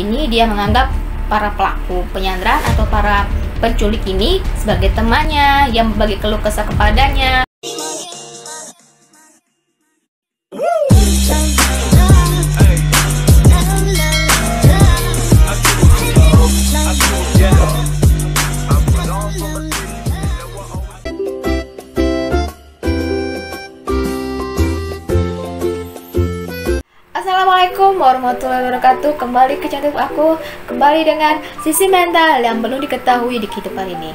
sini dia menganggap para pelaku penyanderaan atau para penculik ini sebagai temannya yang berbagi keluh kesah kepadanya. Assalamualaikum warahmatullahi wabarakatuh. Kembali ke channel aku, kembali dengan sisi mental yang perlu diketahui di kehidupan ini.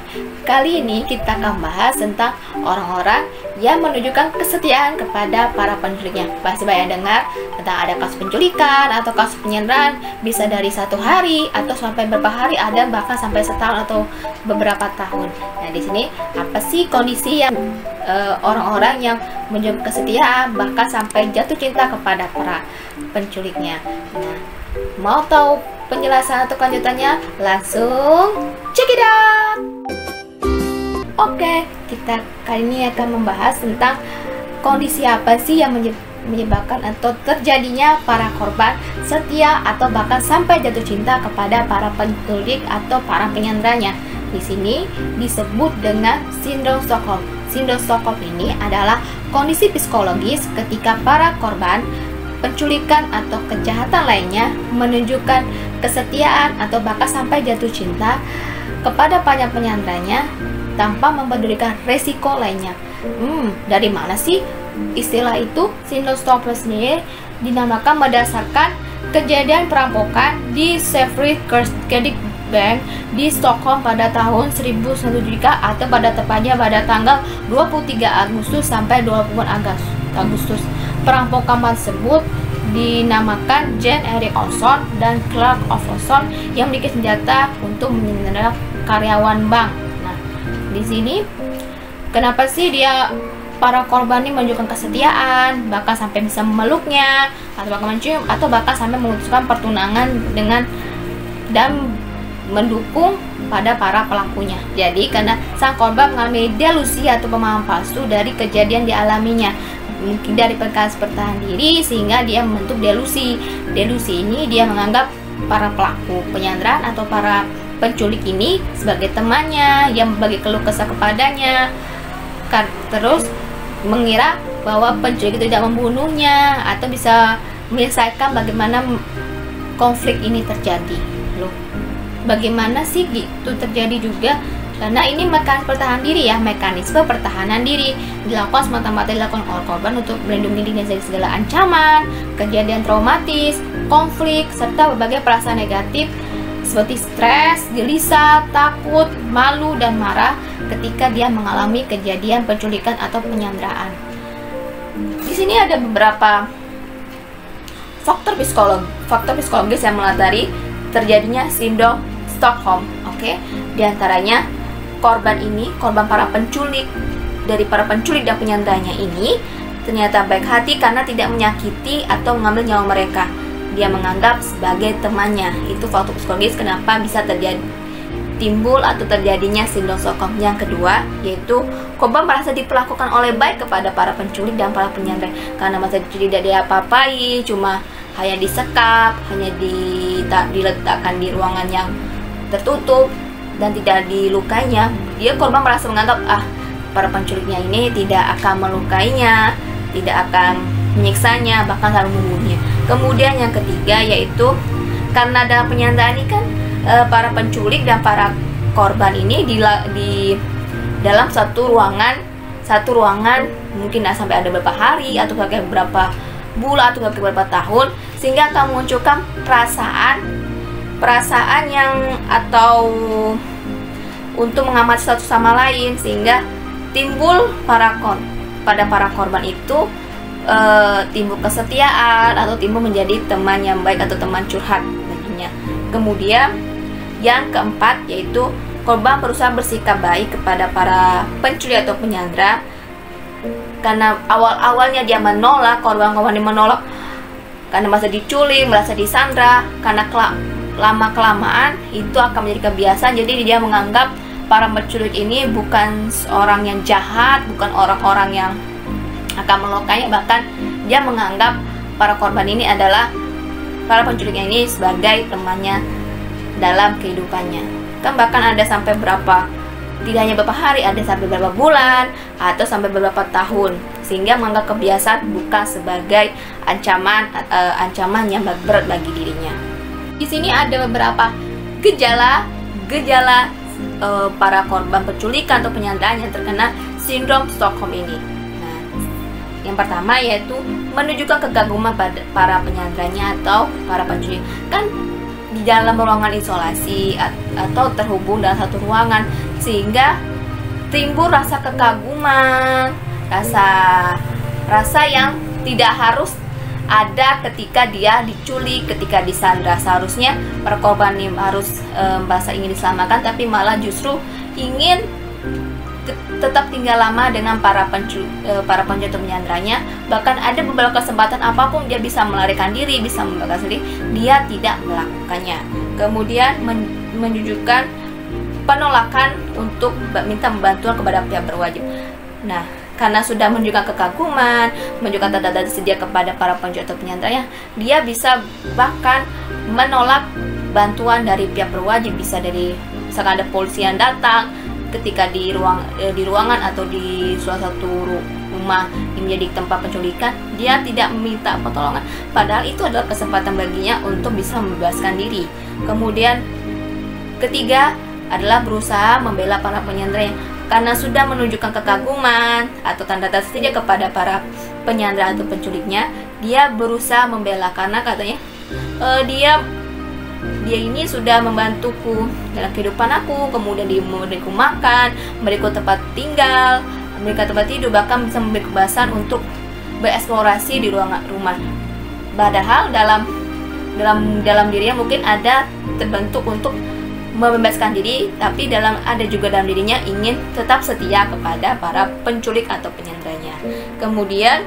Kali ini kita akan bahas tentang orang-orang yang menunjukkan kesetiaan kepada para penculiknya. Pasti banyak dengar tentang ada kasus penculikan atau kasus penyanderaan, bisa dari 1 hari atau sampai beberapa hari, ada bahkan sampai setahun atau beberapa tahun. Nah, di sini apa sih kondisi yang orang-orang yang menunjukkan kesetiaan bahkan sampai jatuh cinta kepada para penculiknya? Nah, mau tahu penjelasan atau kelanjutannya? Langsung check it out. Oke, kita kali ini akan membahas tentang kondisi apa sih yang menyebabkan atau terjadinya para korban setia atau bahkan sampai jatuh cinta kepada para penculik atau para penyanderanya. Di sini disebut dengan sindrom Stockholm. Sindrom Stockholm ini adalah kondisi psikologis ketika para korban penculikan atau kejahatan lainnya menunjukkan kesetiaan atau bahkan sampai jatuh cinta kepada para penyanderanya tanpa mempedulikan resiko lainnya. Dari mana sih istilah itu? Sindrom Stockholm sendiri dinamakan berdasarkan kejadian perampokan di Safety Credit Bank di Stockholm pada tahun 1973 atau pada tepatnya pada tanggal 23 Agustus sampai 20 Agustus. Perampokan tersebut dinamakan Jan Erik Olsson dan Clark Olsson yang memiliki senjata untuk menyandera karyawan bank. Nah, di sini kenapa sih para korban ini menunjukkan kesetiaan, bahkan sampai bisa memeluknya atau bahkan mencium atau bahkan sampai memutuskan pertunangan dengan dan mendukung pada para pelakunya. Jadi karena sang korban mengalami delusi atau pemahaman palsu dari kejadian dialaminya, mungkin dari bekas bertahan diri sehingga dia membentuk delusi. Delusi ini dia menganggap para pelaku penyanderaan atau para penculik ini sebagai temannya yang berbagi keluh kesah kepadanya, terus mengira bahwa penculik itu tidak membunuhnya atau bisa menyelesaikan bagaimana konflik ini terjadi. Bagaimana sih gitu terjadi juga? Karena ini mekanisme pertahanan diri ya, mekanisme pertahanan diri dilakukan semata-mata dilakukan oleh korban untuk melindungi diri dari segala ancaman, kejadian traumatis, konflik, serta berbagai perasaan negatif seperti stres, gelisah, takut, malu, dan marah ketika dia mengalami kejadian penculikan atau penyanderaan. Di sini ada beberapa faktor psikologis yang melatari terjadinya sindrom Stockholm. Oke, di antaranya korban para penculik dan penyanderanya ini ternyata baik hati karena tidak menyakiti atau mengambil nyawa mereka. Dia menganggap sebagai temannya. Itu faktor psikologis kenapa bisa timbul atau terjadinya sindrom Stockholm. Yang kedua yaitu korban merasa diperlakukan oleh baik kepada para penculik dan para penyandera karena masa tidak diapa-apai, cuma hanya disekap, hanya diletakkan di ruangan yang tertutup dan tidak dilukainya. Korban merasa menganggap para penculiknya ini tidak akan melukainya, tidak akan menyiksanya, bahkan selalu membunuhnya. Kemudian yang ketiga yaitu karena dalam penyanderaan ini kan para penculik dan para korban ini di dalam satu ruangan mungkin sampai ada beberapa hari atau beberapa bulan atau beberapa tahun, sehingga akan memunculkan perasaan yang atau untuk mengamati satu sama lain, sehingga timbul pada para korban itu timbul kesetiaan atau timbul menjadi teman yang baik atau teman curhat nantinya. Kemudian yang keempat yaitu korban berusaha bersikap baik kepada para penculik atau penyandera karena awalnya dia menolak, korban-korban ini menolak karena merasa diculik, merasa disandra, karena lama-kelamaan itu akan menjadi kebiasaan. Jadi dia menganggap para penculik ini bukan orang yang jahat, bukan orang-orang yang akan melukainya, bahkan dia menganggap para korban ini adalah para penculiknya ini sebagai temannya dalam kehidupannya. Kan bahkan ada sampai berapa, tidak hanya beberapa hari, ada sampai beberapa bulan atau sampai beberapa tahun, sehingga menganggap kebiasaan bukan sebagai ancaman yang berat bagi dirinya. Di sini ada beberapa gejala para korban penculikan atau penyanderaan yang terkena sindrom Stockholm ini. Nah, yang pertama yaitu menunjukkan kekaguman pada para penyanderanya atau para penculik. Kan di dalam ruangan isolasi atau terhubung dalam satu ruangan, sehingga timbul rasa kekaguman, rasa yang tidak harus ada ketika dia diculik, ketika disandra. Seharusnya para korban ini harus merasa ingin diselamatkan, tapi malah justru ingin tetap tinggal lama dengan para penculik atau penyanderanya. Bahkan ada beberapa kesempatan apapun dia bisa melarikan diri, bisa membakar diri, dia tidak melakukannya. Kemudian menunjukkan penolakan untuk minta bantuan kepada pihak berwajib. Nah, karena sudah menunjukkan kekaguman, menunjukkan tanda-tanda sedia kepada para penculik atau penyanderanya, dia bisa bahkan menolak bantuan dari pihak berwajib. Bisa dari misalkan ada polisi yang datang ketika di ruangan atau di suatu rumah yang menjadi tempat penculikan, dia tidak meminta pertolongan, padahal itu adalah kesempatan baginya untuk bisa membebaskan diri. Kemudian ketiga adalah berusaha membela para penyanderanya. Karena sudah menunjukkan kekaguman atau tanda-tanda setia kepada para penyandera atau penculiknya, dia berusaha membela, karena katanya dia ini sudah membantuku dalam kehidupan aku, kemudian dia memberiku makan, memberiku tempat tinggal, memberikan tempat tidur, bahkan bisa memberi kebebasan untuk bereksplorasi di ruangan rumah. Padahal dalam dirinya mungkin ada terbentuk untuk membebaskan diri, tapi ada juga dalam dirinya ingin tetap setia kepada para penculik atau penyanderanya. Kemudian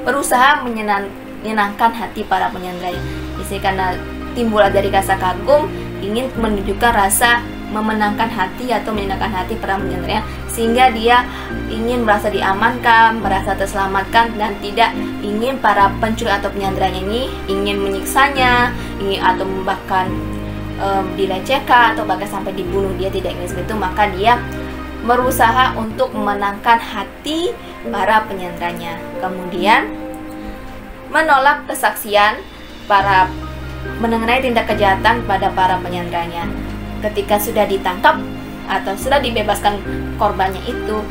berusaha menyenangkan hati para penyanderanya. Jadi karena timbul dari rasa kagum, ingin menunjukkan rasa memenangkan hati atau menyenangkan hati para penyanderanya, sehingga dia ingin merasa diamankan, merasa terselamatkan, dan tidak ingin para penculik atau penyanderanya ini ingin menyiksanya, atau bahkan dilecehkan atau bahkan sampai dibunuh. Dia tidak ingin seperti itu, maka dia berusaha untuk memenangkan hati para penyanderanya. Kemudian menolak kesaksian mengenai tindak kejahatan pada para penyanderanya. Ketika sudah ditangkap atau sudah dibebaskan korbannya itu,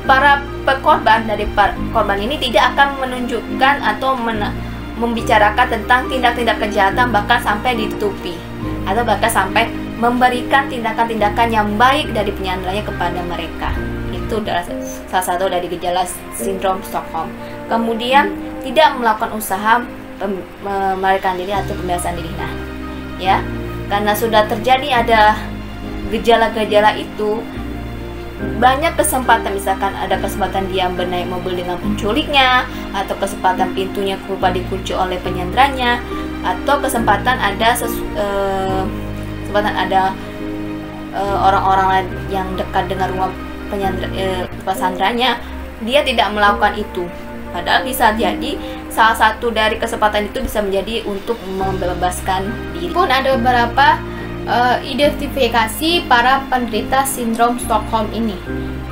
para korban ini tidak akan menunjukkan atau membicarakan tentang tindak-tindak kejahatan, bahkan sampai ditutupi atau bahkan sampai memberikan tindakan-tindakan yang baik dari penyanderanya kepada mereka. Itu adalah salah satu dari gejala sindrom Stockholm. Kemudian tidak melakukan usaha melarikan diri atau pembebasan diri. Nah, ya, karena sudah terjadi ada gejala-gejala itu, banyak kesempatan, misalkan ada kesempatan dia bernaik mobil dengan penculiknya, atau kesempatan pintunya lupa dikunci oleh penyanderanya, atau kesempatan ada orang-orang lain yang dekat dengan rumah penyandrannya, dia tidak melakukan itu. Padahal bisa jadi salah satu dari kesempatan itu bisa menjadi untuk membebaskan diri. Pun ada beberapa identifikasi para penderita sindrom Stockholm ini.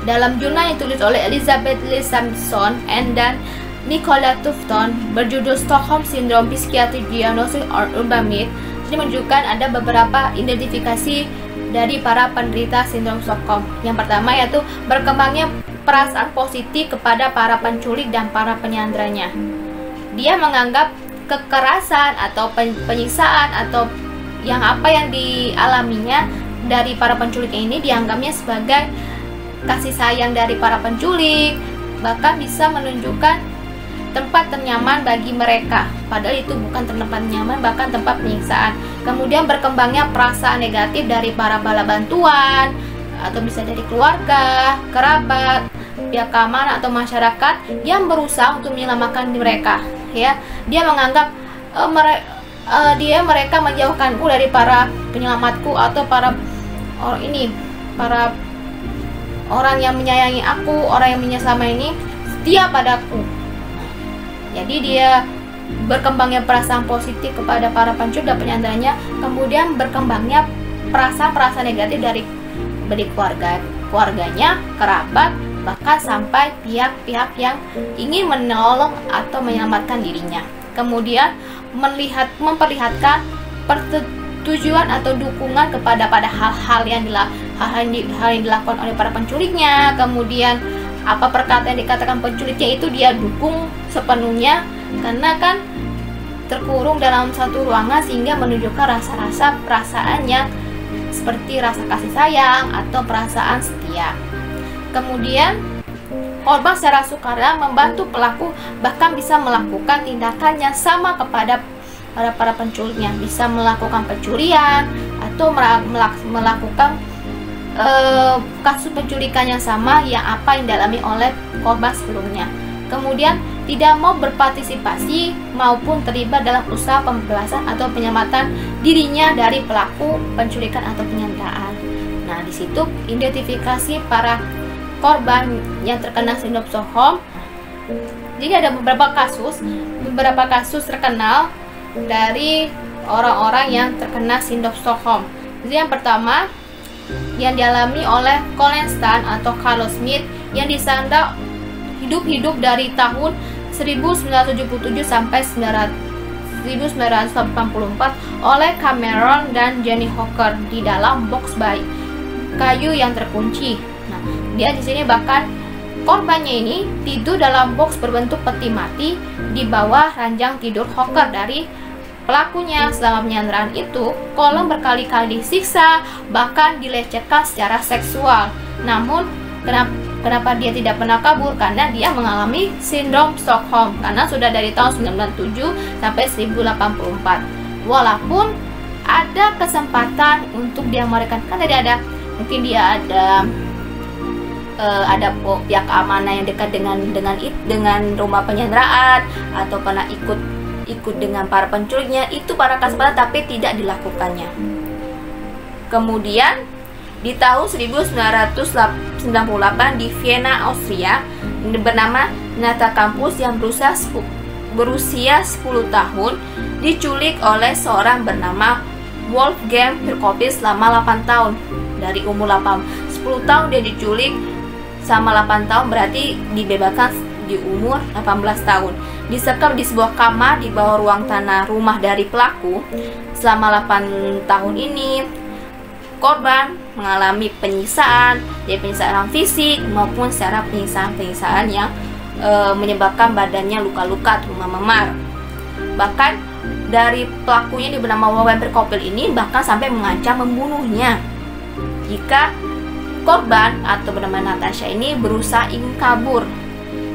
Dalam jurnal yang ditulis oleh Elizabeth Lee Sampson dan Nicola Tufton berjudul Stockholm Syndrome Psychiatric Diagnosis or Urban Myth, ini menunjukkan ada beberapa identifikasi dari para penderita sindrom Stockholm. Yang pertama yaitu berkembangnya perasaan positif kepada para penculik dan para penyanderanya. Dia menganggap kekerasan atau penyiksaan atau apa yang dialaminya dari para penculik ini dianggapnya sebagai kasih sayang dari para penculik, bahkan bisa menunjukkan tempat ternyaman bagi mereka, padahal itu bukan tempat nyaman, bahkan tempat penyiksaan. Kemudian berkembangnya perasaan negatif dari para bala bantuan, atau bisa dari keluarga, kerabat, pihak keamanan atau masyarakat yang berusaha untuk menyelamatkan mereka. Ya, dia menganggap mereka menjauhkanku dari para penyelamatku atau para orang yang menyayangi aku, orang yang selama ini setia padaku. Jadi dia berkembangnya perasaan positif kepada para penculik dan penyanderanya, kemudian berkembangnya perasaan-perasaan negatif dari keluarganya, kerabat, bahkan sampai pihak-pihak yang ingin menolong atau menyelamatkan dirinya. Kemudian memperlihatkan persetujuan atau dukungan pada hal-hal yang dilakukan oleh para penculiknya. Kemudian apa perkataan yang dikatakan penculiknya itu dia dukung sepenuhnya, karena kan terkurung dalam satu ruangan, sehingga menunjukkan rasa-rasa perasaan yang seperti rasa kasih sayang atau perasaan setia. Kemudian korban secara sukarela membantu pelaku, bahkan bisa melakukan tindakan yang sama kepada para penculiknya, bisa melakukan pencurian atau melakukan kasus penculikan yang sama yang dialami oleh korban sebelumnya. Kemudian tidak mau berpartisipasi maupun terlibat dalam usaha pembebasan atau penyelamatan dirinya dari pelaku penculikan atau penyanderaan. Nah, di situ identifikasi para korban yang terkena sindrom Stockholm. Jadi ada beberapa kasus terkenal dari orang-orang yang terkena sindrom Stockholm. Jadi yang pertama yang dialami oleh Colin Stan atau Carlo Smith, yang disandra hidup dari tahun 1977 sampai 1984 oleh Cameron dan Jenny Hooker di dalam box kayu yang terkunci. Nah, dia di sini bahkan korbannya ini tidur dalam box berbentuk peti mati di bawah ranjang tidur Hooker. Dari pelakunya selama penyanderaan itu, Colin berkali-kali disiksa, bahkan dilecehkan secara seksual. Namun kenapa dia tidak pernah kabur? Karena dia mengalami sindrom Stockholm, karena sudah dari tahun 1997 sampai 1084. Walaupun ada kesempatan untuk dia merekan, kan tadi ada mungkin dia ada pihak keamanan yang dekat dengan rumah penyanderaan atau pernah ikut dengan para penculiknya, itu para kesempatan tapi tidak dilakukannya. Kemudian di tahun 1998 di Vienna, Austria, bernama Nata Campus yang berusia 10 tahun diculik oleh seorang bernama Wolfgang Perkopil selama 8 tahun. Dari umur 10 tahun dia diculik selama 8 tahun, berarti dibebaskan di umur 18 tahun. Disekap di sebuah kamar di bawah ruang tanah rumah dari pelaku. Selama 8 tahun ini korban mengalami penyiksaan, penyiksaan fisik maupun secara penyiksaan yang menyebabkan badannya luka-luka atau memar. Bahkan dari pelakunya yang bernama Wolfgang Perkopil ini bahkan sampai mengancam membunuhnya jika korban atau bernama Natasha ini berusaha ingin kabur.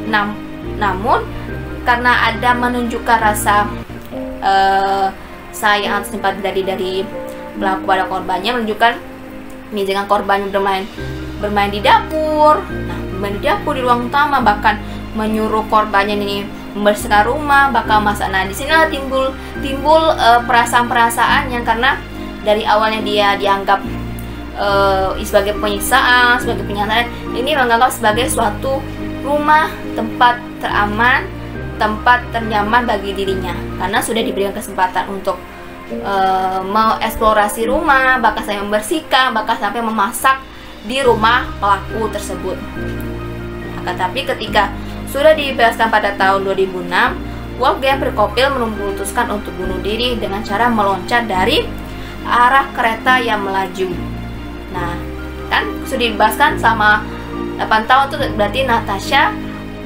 Namun karena ada menunjukkan rasa sayang atau simpati dari pelaku pada korbannya, menunjukkan dengan korbannya bermain di dapur. Nah, bermain di dapur di ruang utama, bahkan menyuruh korbannya ini membersihkan rumah, bakal masak. Nah, di sini timbul perasaan-perasaan yang karena dari awalnya dia dianggap sebagai penyiksaan, sebagai penyanderaan, ini menganggap sebagai suatu rumah, tempat teraman, tempat ternyaman bagi dirinya, karena sudah diberikan kesempatan untuk mengeksplorasi rumah, bahkan sampai membersihkan, bahkan sampai memasak di rumah pelaku tersebut. Akan tapi ketika sudah dibebaskan pada tahun 2006, Wolfgang Perkopil memutuskan untuk bunuh diri dengan cara meloncat dari arah kereta yang melaju. Nah, kan sudah dibebaskan sama 8 tahun, itu berarti Natasha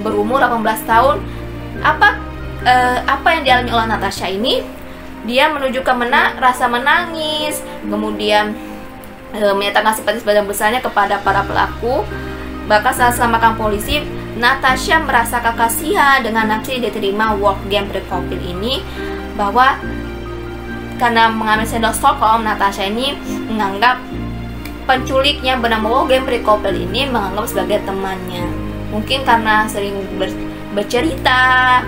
berumur 18 tahun. Apa yang dialami oleh Natasha ini? Dia menunjukkan rasa menangis, kemudian menyatakan simpati sebagian besarnya kepada para pelaku. Bahkan saat selamakan polisi, Natasha merasa kasihan dengan nafsi yang diterima Wolfgang Perkopil ini, bahwa karena mengalami sindrom Stockholm, Natasha ini menganggap penculiknya bernama Wolfgang Perkopil ini menganggap sebagai temannya. Mungkin karena sering bercerita,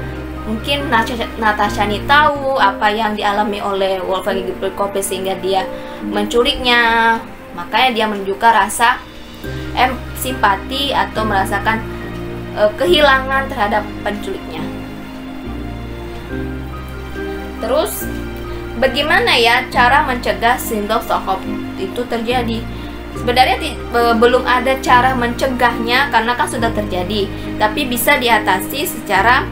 mungkin Natasha ini tahu apa yang dialami oleh Wolfgang Perkopil sehingga dia menculiknya. Makanya dia menunjukkan rasa simpati atau merasakan kehilangan terhadap penculiknya. Terus bagaimana ya cara mencegah sindrom Stockholm itu terjadi? Sebenarnya belum ada cara mencegahnya karena kan sudah terjadi, tapi bisa diatasi secara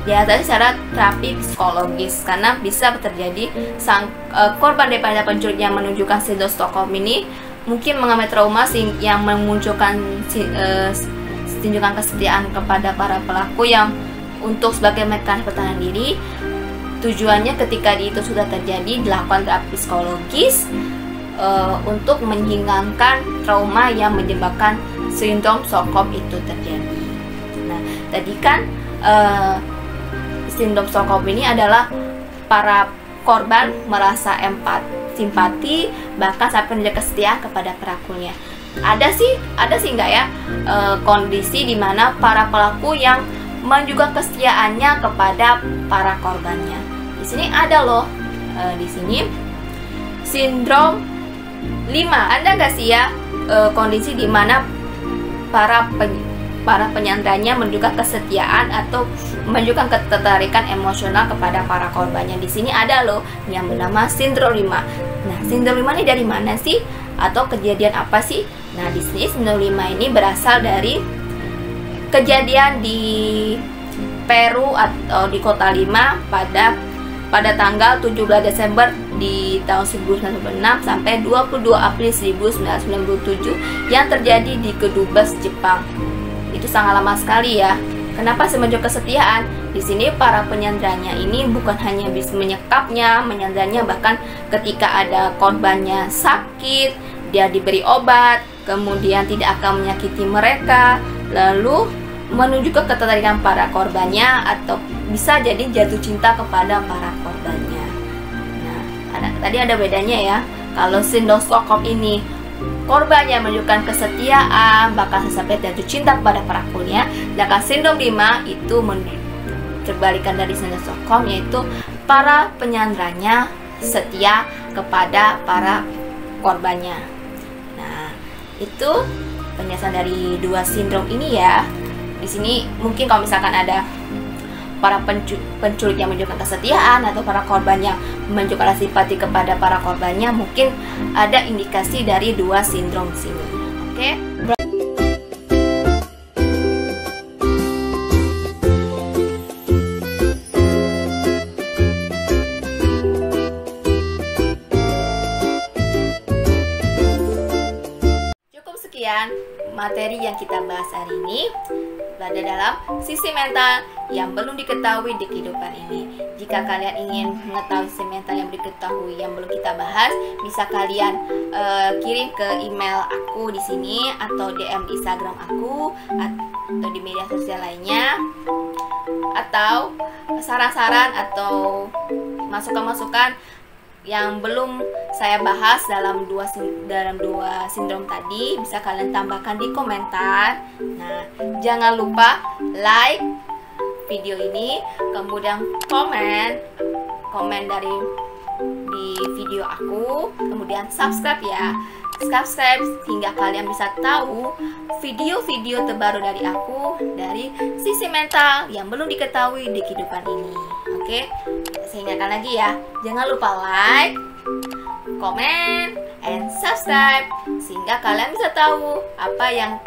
terapi psikologis, karena bisa terjadi korban daripada penculik yang menunjukkan sindrom Stockholm ini mungkin mengalami trauma yang memunculkan tindakan kesetiaan kepada para pelaku yang untuk sebagai mekanisme pertahanan diri. Tujuannya ketika itu sudah terjadi dilakukan terapi psikologis untuk menghilangkan trauma yang menyebabkan sindrom Stockholm itu terjadi. Nah, tadi kan sindrom Stockholm ini adalah para korban merasa simpati, bahkan sampai menjaga kesetiaan kepada pelakunya. Ada sih nggak ya kondisi di mana para pelaku yang menunjukkan kesetiaannya kepada para korbannya. Di sini ada loh, di sini sindrom 5. Ada nggak sih ya kondisi di mana para penyanderanya menunjukkan kesetiaan atau menunjukkan ketertarikan emosional kepada para korbannya? Di sini ada loh yang bernama sindrom 5. Nah, sindrom 5 ini dari mana sih? Atau kejadian apa sih? Nah, di sini sindrom 5 ini berasal dari kejadian di Peru atau di kota Lima pada tanggal 17 Desember di tahun 1996 sampai 22 April 1997 yang terjadi di Kedubes, Jepang. Itu sangat lama sekali ya. Kenapa semenjak kesetiaan? Di sini para penyanderanya ini bukan hanya bisa menyanderanya, bahkan ketika ada korbannya sakit, dia diberi obat, kemudian tidak akan menyakiti mereka, lalu menunjukkan ketertarikan para korbannya atau bisa jadi jatuh cinta kepada para korbannya. Nah, tadi ada bedanya ya. Kalau sindrom Stockholm ini korbannya menunjukkan kesetiaan, bahkan sampai jatuh cinta kepada pelakunya. Sedangkan sindrom 5 itu terbalikan dari sindrom Stockholm, yaitu para penyanderanya setia kepada para korbannya. Nah, itu penjelasan dari dua sindrom ini ya. Di sini mungkin kalau misalkan ada para penculik yang menunjukkan kesetiaan atau para korban yang menunjukkan simpati kepada para korbannya, mungkin ada indikasi dari dua sindrom sini. Oke? Cukup sekian materi yang kita bahas hari ini. Berada dalam sisi mental yang belum diketahui di kehidupan ini. Jika kalian ingin mengetahui sisi mental yang belum diketahui yang belum kita bahas, bisa kalian kirim ke email aku di sini atau DM di Instagram aku atau di media sosial lainnya, atau saran-saran atau masukan-masukan yang belum saya bahas dalam dua sindrom tadi, bisa kalian tambahkan di komentar. Nah, jangan lupa like video ini, kemudian komen di video aku, kemudian subscribe ya. Subscribe hingga kalian bisa tahu video-video terbaru dari aku dari sisi mental yang belum diketahui di kehidupan ini. Oke? Saya ingatkan lagi ya, jangan lupa like, comment, and subscribe sehingga kalian bisa tahu apa yang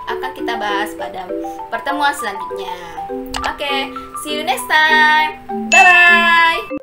akan kita bahas pada pertemuan selanjutnya. Oke, see you next time. Bye bye.